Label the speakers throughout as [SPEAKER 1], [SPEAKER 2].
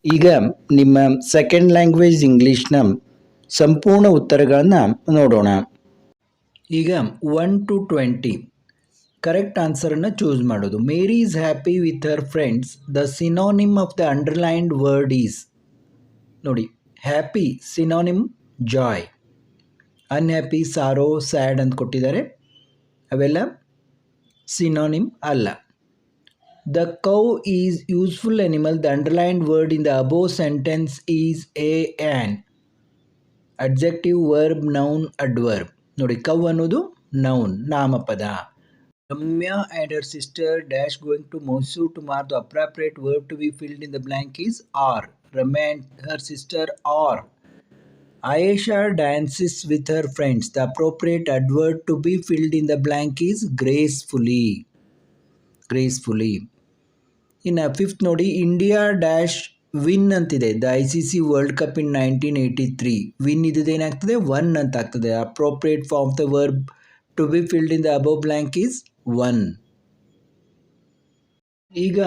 [SPEAKER 1] ಈಗ ನಿಮ್ಮ second language ಇಂಗ್ಲೀಷ್ನ ಸಂಪೂರ್ಣ ಉತ್ತರಗಳನ್ನು ನೋಡೋಣ. ಈಗ 1 to 20 ಕರೆಕ್ಟ್ ಆನ್ಸರನ್ನು ಚೂಸ್ ಮಾಡೋದು. Mary is happy with her friends. The synonym of the underlined word is. ನೋಡಿ, happy synonym joy, unhappy sorrow sad ಅಂತ ಕೊಟ್ಟಿದ್ದಾರೆ, ಅವೆಲ್ಲ ಸಿನೋನಿಮ್ ಅಲ್ಲ. The cow is useful animal. The underlined word in the above sentence is an adjective, verb, noun, adverb. ನೋಡಿ, cow ಅನ್ನೋದು noun, ನಾಮಪದ. Ramya and her sister dash going to Mysore tomorrow. The appropriate verb to be filled in the blank is are. Ramya and her sister are. Ayesha dances with her friends. The appropriate adverb to be filled in the blank is gracefully. Gracefully. ಇನ್ನು fifth ನೋಡಿ, India dash win ಅಂತಿದೆ. The ICC world cup in 1983. Win ಇದೇನಾಗ್ತದೆ, 1 ಅಂತ ಆಗ್ತದೆ. Appropriate form of the verb to be filled in the above blank is 1. ಈಗ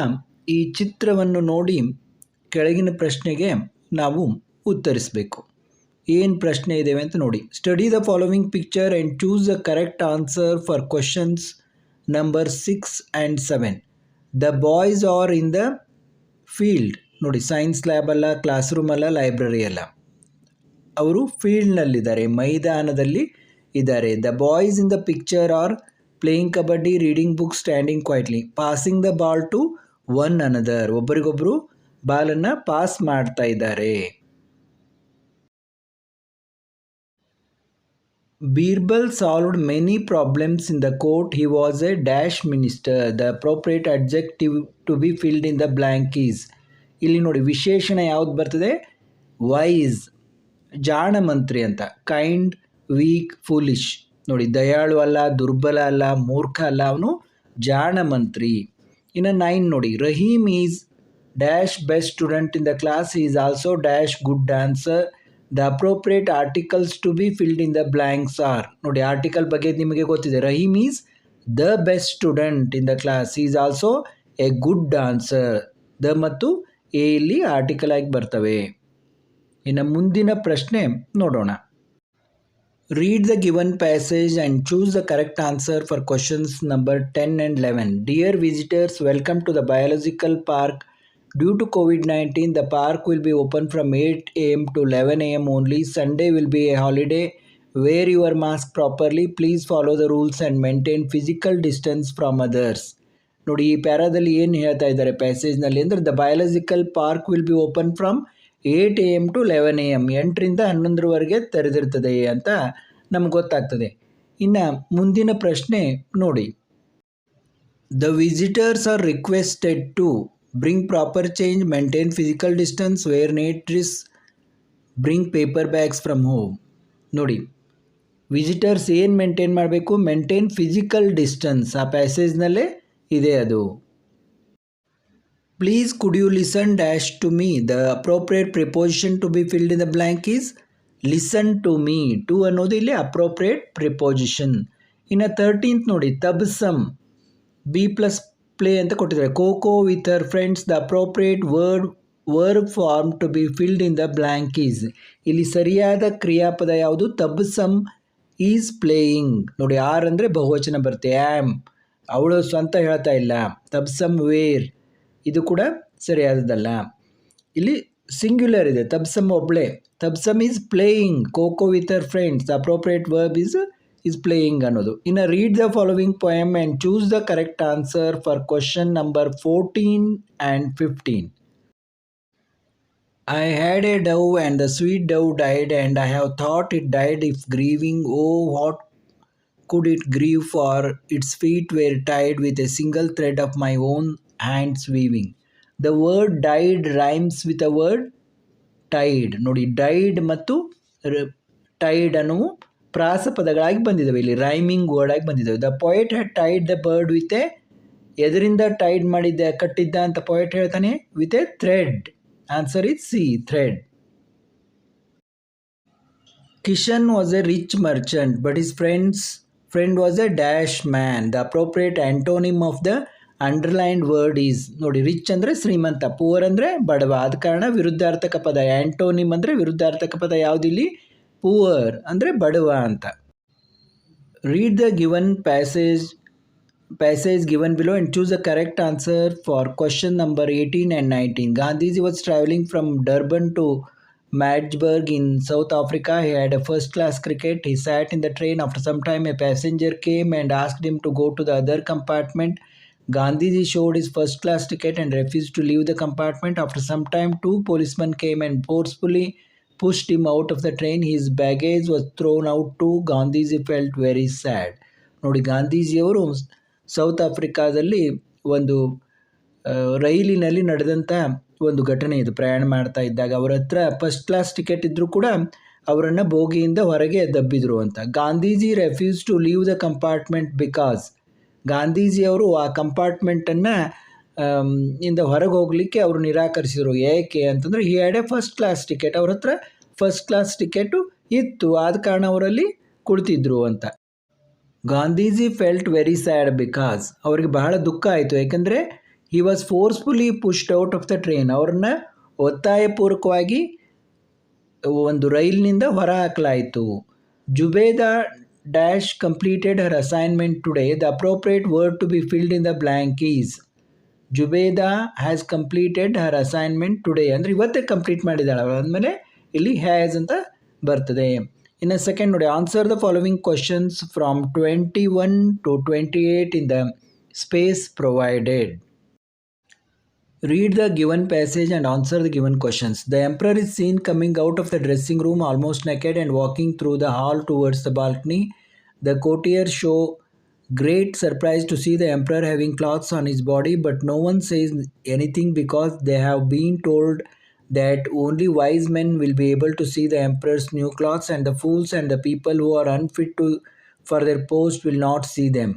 [SPEAKER 1] ಈ ಚಿತ್ರವನ್ನು ನೋಡಿ ಕೆಳಗಿನ ಪ್ರಶ್ನೆಗೆ ನಾವು ಉತ್ತರಿಸಬೇಕು. ಏನು ಪ್ರಶ್ನೆ ಇದ್ದೇವೆ ಅಂತ ನೋಡಿ. Study the following picture and choose the correct answer for questions number 6 and 7. The boys are in the field. ನೋಡಿ, ಸೈನ್ಸ್ ಲ್ಯಾಬ್ ಅಲ್ಲ, ಕ್ಲಾಸ್ ರೂಮ್ ಅಲ್ಲ, ಲೈಬ್ರರಿ ಅಲ್ಲ, ಅವರು ಫೀಲ್ಡ್ನಲ್ಲಿದ್ದಾರೆ, ಮೈದಾನದಲ್ಲಿ ಇದ್ದಾರೆ. The boys in the picture are playing kabaddi, reading book, standing quietly, passing the ball to one another. ಒಬ್ಬರಿಗೊಬ್ಬರು ಬಾಲನ್ನು ಪಾಸ್ ಮಾಡ್ತಾ ಇದ್ದಾರೆ. Birbal solved many problems in the court. He was a dash minister. The appropriate adjective to be filled in the blank is. ಇಲ್ಲಿ ನೋಡಿ, ವಿಶೇಷಣ ಯಾವ್ದು ಬರ್ತದೆ, wise, ಜಾಣ ಮಂತ್ರಿ ಅಂತ. Kind, weak, foolish. ನೋಡಿ, ದಯಾಳು ಅಲ್ಲ, ದುರ್ಬಲ ಅಲ್ಲ, ಮೂರ್ಖ ಅಲ್ಲ, ಅವನು ಜಾಣ ಮಂತ್ರಿ. ಇನ್ನು 9 ನೋಡಿ, Rahim is dash best student in the class. Is also dash good dancer. The appropriate articles to be filled in the blanks are. ನೋಡಿ, ಆರ್ಟಿಕಲ್ ಬಗ್ಗೆ ನಿಮಗೆ ಗೊತ್ತಿದೆ. Rahim is the best student in the class. Is also a good dancer. The ಮತ್ತು a ಇಲ್ಲಿ article ಆಗಿ ಬರ್ತವೆ. ಇನ್ನು ಮುಂದಿನ ಪ್ರಶ್ನೆ ನೋಡೋಣ. Read the given passage and choose the correct answer for questions number 10 and 11. Dear visitors, welcome to the biological park. Due to COVID-19, the park will be open from 8 a.m. to 11 a.m. only. Sunday will be a holiday. Wear your mask properly. Please follow the rules and maintain physical distance from others. ನೋಡಿ, ಈ ಪ್ಯಾರಾದಲ್ಲಿ ಏನು ಹೇಳ್ತಾ ಇದ್ದಾರೆ ಪ್ಯಾಸೇಜ್ನಲ್ಲಿ ಅಂದರೆ, the biological park will be open from 8 a.m. to 11 a.m. 8ರಿಂದ 11ರವರೆಗೆ ತೆರೆದಿರ್ತದೆ ಅಂತ ನಮ್ಗೆ ಗೊತ್ತಾಗ್ತದೆ. ಇನ್ನು ಮುಂದಿನ ಪ್ರಶ್ನೆ ನೋಡಿ. The visitors are requested to bring proper change, maintain physical distance, wear net-dress, bring paper bags from home. ನೋಡಿ, ವಿಸಿಟರ್ಸ್ ಏನು ಮೇಂಟೈನ್ ಮಾಡಬೇಕು, ಮೇಂಟೈನ್ ಫಿಸಿಕಲ್ ಡಿಸ್ಟೆನ್ಸ್. ಆ ಪ್ಯಾಸೇಜ್ನಲ್ಲೇ ಇದೆ ಅದು. Please could you listen dash to me. The appropriate preposition to be filled in the blank is listen to me. To ಅನ್ನೋದು ಇಲ್ಲಿ appropriate preposition. ಇನ್ನು 13th ನೋಡಿ, ತಬ್ಸಮ್, ಬಿ ಪ್ಲಸ್ ಪ್ಲೇ ಅಂತ ಕೊಟ್ಟಿದ್ದಾರೆ. Kho-kho with her friends. The appropriate verb form to be filled in the blank is. ಇಲ್ಲಿ ಸರಿಯಾದ ಕ್ರಿಯಾಪದ ಯಾವುದು, ತಬ್ಸಮ್ ಈಸ್ ಪ್ಲೇಯಿಂಗ್. ನೋಡಿ, ಆರ್ ಅಂದರೆ ಬಹುವಚನ ಬರುತ್ತೆ. ಆ್ಯಮ್, ಅವಳು ಸ್ವಂತ ಹೇಳ್ತಾ ಇಲ್ಲ. ತಬ್ಸಮ್ ವೇರ್, ಇದು ಕೂಡ ಸರಿಯಾದದಲ್ಲ. ಇಲ್ಲಿ ಸಿಂಗ್ಯುಲರ್ ಇದೆ, ತಬ್ಸಮ್ ಒಬ್ಳೆ. Tabassum is playing kho-kho with her friends. The appropriate verb is playing ಅನ್ನೋದು. ಇನ್ನು read the following poem and choose the correct answer for question number 14 and 15. I had a dove and the sweet dove died, and I have thought it died if grieving. Oh, what could it grieve for? Its feet were tied with a single thread of my own hands weaving. The word died rhymes with the word tied. ನೋಡಿ, died ಮತ್ತು tied ಅನ್ನುವು ಪ್ರಾಸ ಪದಗಳಾಗಿ ಬಂದಿದ್ದಾವೆ, ಇಲ್ಲಿ rhyming word ಆಗಿ ಬಂದಿದ್ದಾವೆ. The poet had tied the bird with a, ಎದರಿಂದ ಟೈಡ್ ಮಾಡಿದ್ದೆ, ಕಟ್ಟಿದ್ದ ಅಂತ ಪೊಯೆಟ್ ಹೇಳ್ತಾನೆ, with a thread. Answer is C, thread. Kishan was a rich merchant, but his friend was a dash man. The appropriate antonym of the underlined word is ನೋಡಿ, rich ಅಂದರೆ ಶ್ರೀಮಂತ, poor ಅಂದರೆ ಬಡವ. ಆದ ಕಾರಣ ವಿರುದ್ಧಾರ್ಥಕ ಪದ. ಆ್ಯಂಟೋನಿಮ್ ಅಂದರೆ ವಿರುದ್ಧಾರ್ಥಕ ಪದ ಯಾವುದಿಲ್ಲಿ? ಪೂವರ್ ಅಂದರೆ ಬಡವ ಅಂತ. Read the given passage given below and choose the correct answer for question number 18 and 19. Gandhiji was traveling from Durban to Maritzburg in South Africa. He had a first class cricket. He sat in the train. After some time, a passenger came and asked him to go to the other compartment. Gandhiji showed his first class ticket and refused to leave the compartment. After some time, two policemen came and forcefully pushed him out of the train. His baggage was thrown out too. Gandhiji felt very sad. ನೋಡಿ, ಗಾಂಧೀಜಿಯವರು south ಆಫ್ರಿಕಾದಲ್ಲಿ ಒಂದು ರೈಲಿನಲ್ಲಿ ನಡೆದಂಥ ಒಂದು ಘಟನೆ ಇದು. ಪ್ರಯಾಣ ಮಾಡ್ತಾ ಇದ್ದಾಗ ಅವರ ಹತ್ರ ಫಸ್ಟ್ ಕ್ಲಾಸ್ ಟಿಕೆಟ್ ಇದ್ದರೂ ಕೂಡ ಅವರನ್ನು ಬೋಗಿಯಿಂದ ಹೊರಗೆ ದಬ್ಬಿದ್ರು ಅಂತ. Gandhiji refuse to leave the compartment because ಗಾಂಧೀಜಿಯವರು ಆ ಕಂಪಾರ್ಟ್ಮೆಂಟನ್ನು ಇಂದ ಹೊರಗೆ ಹೋಗಲಿಕ್ಕೆ ಅವರು ನಿರಾಕರಿಸಿದರು. ಏಕೆ ಅಂತಂದರೆ he had A first class ticket, ಅವ್ರ ಹತ್ರ ಫಸ್ಟ್ ಕ್ಲಾಸ್ ಟಿಕೆಟು ಇತ್ತು, ಆದ ಕಾರಣ ಅವರಲ್ಲಿ ಕುಳಿತಿದ್ರು ಅಂತ. Gandhiji felt very sad because ಅವರಿಗೆ ಬಹಳ ದುಃಖ ಆಯಿತು, ಯಾಕಂದರೆ he was forcefully pushed out of the train, ಅವ್ರನ್ನ ಒತ್ತಾಯಪೂರ್ವಕವಾಗಿ ಒಂದು ರೈಲಿನಿಂದ ಹೊರ ಹಾಕಲಾಯಿತು. Zubeda dash completed her assignment today. The appropriate word to be filled in the blank is. Zubeda has completed her assignment today ಅಂದರೆ ಇವತ್ತೇ ಕಂಪ್ಲೀಟ್ ಮಾಡಿದ್ದಾಳೆ, ಆದಮೇಲೆ ಇಲ್ಲಿ ಹ್ಯಾಸ್ ಅಂತ ಬರ್ತದೆ. ಇನ್ನು ಸೆಕೆಂಡ್ ನೋಡಿ, answer the following questions from 21 to 28 in the space provided. Read the given passage and answer the given questions. The emperor is seen coming out of the dressing room almost naked and walking through the hall towards the balcony. The courtiers show great surprise to see the emperor having clothes on his body, but no one says anything because they have been told that only wise men will be able to see the emperor's new clothes, and the fools and the people who are unfit for their post will not see them.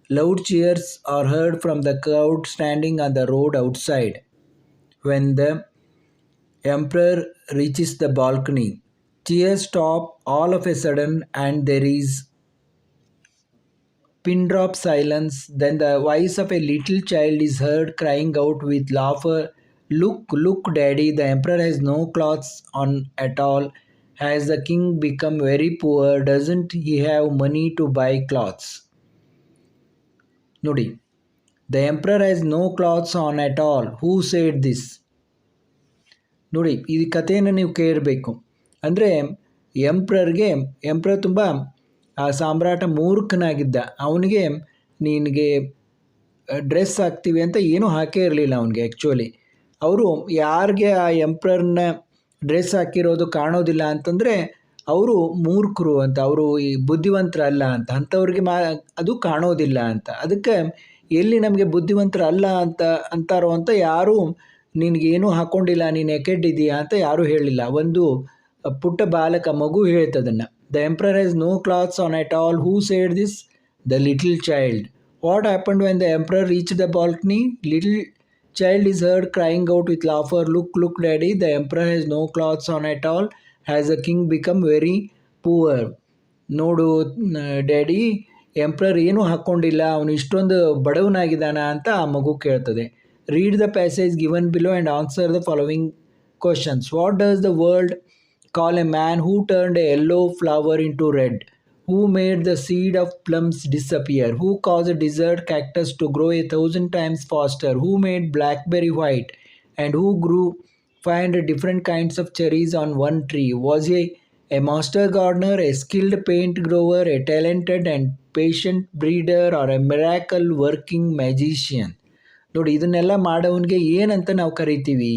[SPEAKER 1] Loud cheers are heard from the crowd standing on the road outside. When the emperor reaches the balcony, cheers stop all of a sudden and there is pin drop silence. Then the voice of a little child is heard crying out with laughter, look daddy, the emperor has no clothes on at all. Has the king become very poor? Doesn't he have money to buy clothes? ನೋಡಿ, the emperor has no clothes on at all. Who said this? ನೋಡಿ, ಈ ಕಥೆಯನ್ನು ನೀವು ಕೇಳಬೇಕು. ಅಂದರೆ emperor ತುಂಬ ಆ ಸಾಮ್ರಾಟ ಮೂರ್ಖನಾಗಿದ್ದ. ಅವನಿಗೆ ನಿನಗೆ ಡ್ರೆಸ್ ಹಾಕ್ತೀವಿ ಅಂತ ಏನೂ ಹಾಕೇ ಇರಲಿಲ್ಲ ಅವನಿಗೆ. ಆ್ಯಕ್ಚುಲಿ ಅವರು ಯಾರಿಗೆ ಆ ಎಂಪ್ರರ್ನ ಡ್ರೆಸ್ ಹಾಕಿರೋದು ಕಾಣೋದಿಲ್ಲ ಅಂತಂದರೆ ಅವರು ಮೂರ್ಖರು ಅಂತ, ಅವರು ಈ ಬುದ್ಧಿವಂತರಲ್ಲ ಅಂತ, ಅಂಥವ್ರಿಗೆ ಅದು ಕಾಣೋದಿಲ್ಲ ಅಂತ. ಅದಕ್ಕೆ ಎಲ್ಲಿ ನಮಗೆ ಬುದ್ಧಿವಂತರಲ್ಲ ಅಂತ ಅಂತಾರೋ ಅಂತ ಯಾರೂ ನಿನಗೇನೂ ಹಾಕ್ಕೊಂಡಿಲ್ಲ, ನೀನು ಎಕೆಡ್ಡಿದೆಯಾ ಅಂತ ಯಾರೂ ಹೇಳಿಲ್ಲ. ಒಂದು ಪುಟ್ಟ ಬಾಲಕ ಮಗು ಹೇಳ್ತದನ್ನು. The emperor has no clothes on at all. Who said this? The little child. What happened when the emperor reach the balcony? Little child is heard crying out with laughter, look daddy, the emperor has no clothes on at all. Has the king become very poor? ನೋಡು daddy, emperor ಏನೂ ಹಾಕ್ಕೊಂಡಿಲ್ಲ, ಅವನು ಇಷ್ಟೊಂದು ಬಡವನಾಗಿದ್ದಾನ ಅಂತ ಆ ಮಗು ಕೇಳ್ತದೆ. Read the passage given below and answer the following questions. What does the world call a man who turned a yellow flower into red? Who made the seed of plums disappear? Who caused a desert cactus to grow 1,000 times faster? Who made blackberry white? And who grew 500 different kinds of cherries on one tree? Was he a master gardener, a skilled paint grower, a talented and patient breeder, or a miracle working magician? ನೋಡಿ, ಇದನ್ನೆಲ್ಲ ಮಾಡೋವನಿಗೆ ಏನಂತ ನಾವು ಕರಿತೀವಿ?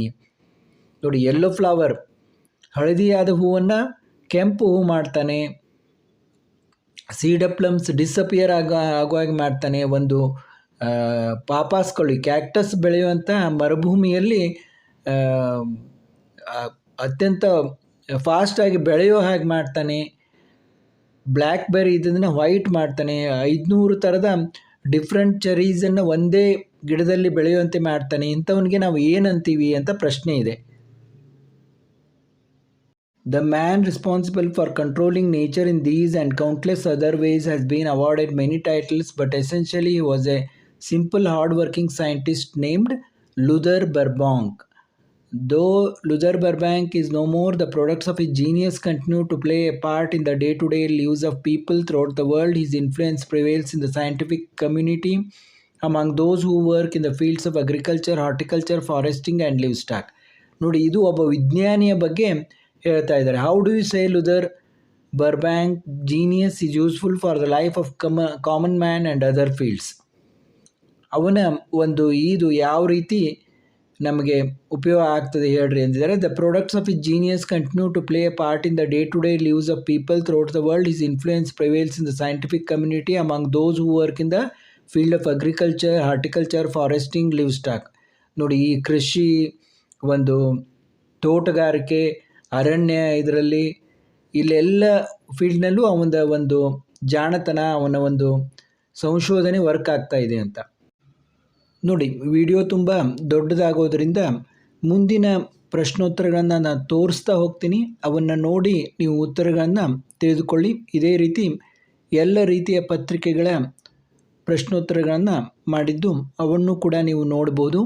[SPEAKER 1] ನೋಡಿ, yellow flower, ಹಳದಿಯಾದ ಹೂವನ್ನು ಕೆಂಪು ಹೂ ಮಾಡ್ತಾನೆ. Seed of plums disappear ಆಗುವಾಗಿ ಮಾಡ್ತಾನೆ. ಒಂದು ಪಾಪಾಸ್ಗಳು, ಕ್ಯಾಕ್ಟಸ್ ಬೆಳೆಯುವಂಥ ಮರುಭೂಮಿಯಲ್ಲಿ ಅತ್ಯಂತ ಫಾಸ್ಟಾಗಿ ಬೆಳೆಯೋ ಹಾಗೆ ಮಾಡ್ತಾನೆ. ಬ್ಲ್ಯಾಕ್ಬೆರಿ ಇದನ್ನು ವೈಟ್ ಮಾಡ್ತಾನೆ. 500 ಥರದ ಡಿಫ್ರೆಂಟ್ ಚೆರೀಸನ್ನು ಒಂದೇ ಗಿಡದಲ್ಲಿ ಬೆಳೆಯುವಂತೆ ಮಾಡ್ತಾನೆ. ಇಂಥವನಿಗೆ ನಾವು ಏನಂತೀವಿ ಅಂತ ಪ್ರಶ್ನೆ ಇದೆ. The man responsible for controlling nature in these and countless other ways has been awarded many titles, but essentially he was a simple hard-working scientist named Luther Burbank. Though Luther Burbank is no more, the products of his genius continue to play a part in the day-to-day lives of people throughout the world. His influence prevails in the scientific community among those who work in the fields of agriculture, horticulture, foresting and livestock. ನೋಡಿ, ಇದು ಒಬ್ಬ ವಿಜ್ಞಾನಿಯ ಬಗ್ಗೆ ಹೇಳ್ತಾ ಇದ್ದಾರೆ. How do you say Luther Burbank genius is useful for the life of common man and other fields. ಅವನ ಒಂದು ಇದು ಯಾವ ರೀತಿ ನಮಗೆ ಉಪಯೋಗ ಆಗ್ತದೆ ಹೇಳ್ರಿ ಅಂದಿದ್ದಾರೆ. The products of his genius continue to play a part in the day to day lives of people throughout the world. His influence prevails in the scientific community among those who work in the field of agriculture, horticulture, ಫಾರೆಸ್ಟಿಂಗ್, live stock. ನೋಡಿ, ಈ ಕೃಷಿ, ಒಂದು ತೋಟಗಾರಿಕೆ, ಅರಣ್ಯ, ಇದರಲ್ಲಿ ಇಲ್ಲೆಲ್ಲ ಫೀಲ್ಡ್ನಲ್ಲೂ ಅವನ ಒಂದು ಜಾಣತನ, ಅವನ ಒಂದು ಸಂಶೋಧನೆ ವರ್ಕ್ ಆಗ್ತಾ ಇದೆ ಅಂತ. ನೋಡಿ, ವಿಡಿಯೋ ತುಂಬ ದೊಡ್ಡದಾಗೋದ್ರಿಂದ ಮುಂದಿನ ಪ್ರಶ್ನೋತ್ತರಗಳನ್ನು ನಾನು ತೋರಿಸ್ತಾ ಹೋಗ್ತೀನಿ. ಅವನ್ನು ನೋಡಿ ನೀವು ಉತ್ತರಗಳನ್ನು ತಿಳಿದುಕೊಳ್ಳಿ. ಇದೇ ರೀತಿ ಎಲ್ಲ ರೀತಿಯ ಪತ್ರಿಕೆಗಳ ಪ್ರಶ್ನೋತ್ತರಗಳನ್ನು ಮಾಡಿದ್ದು ಅವನ್ನು ಕೂಡ ನೀವು ನೋಡ್ಬೋದು.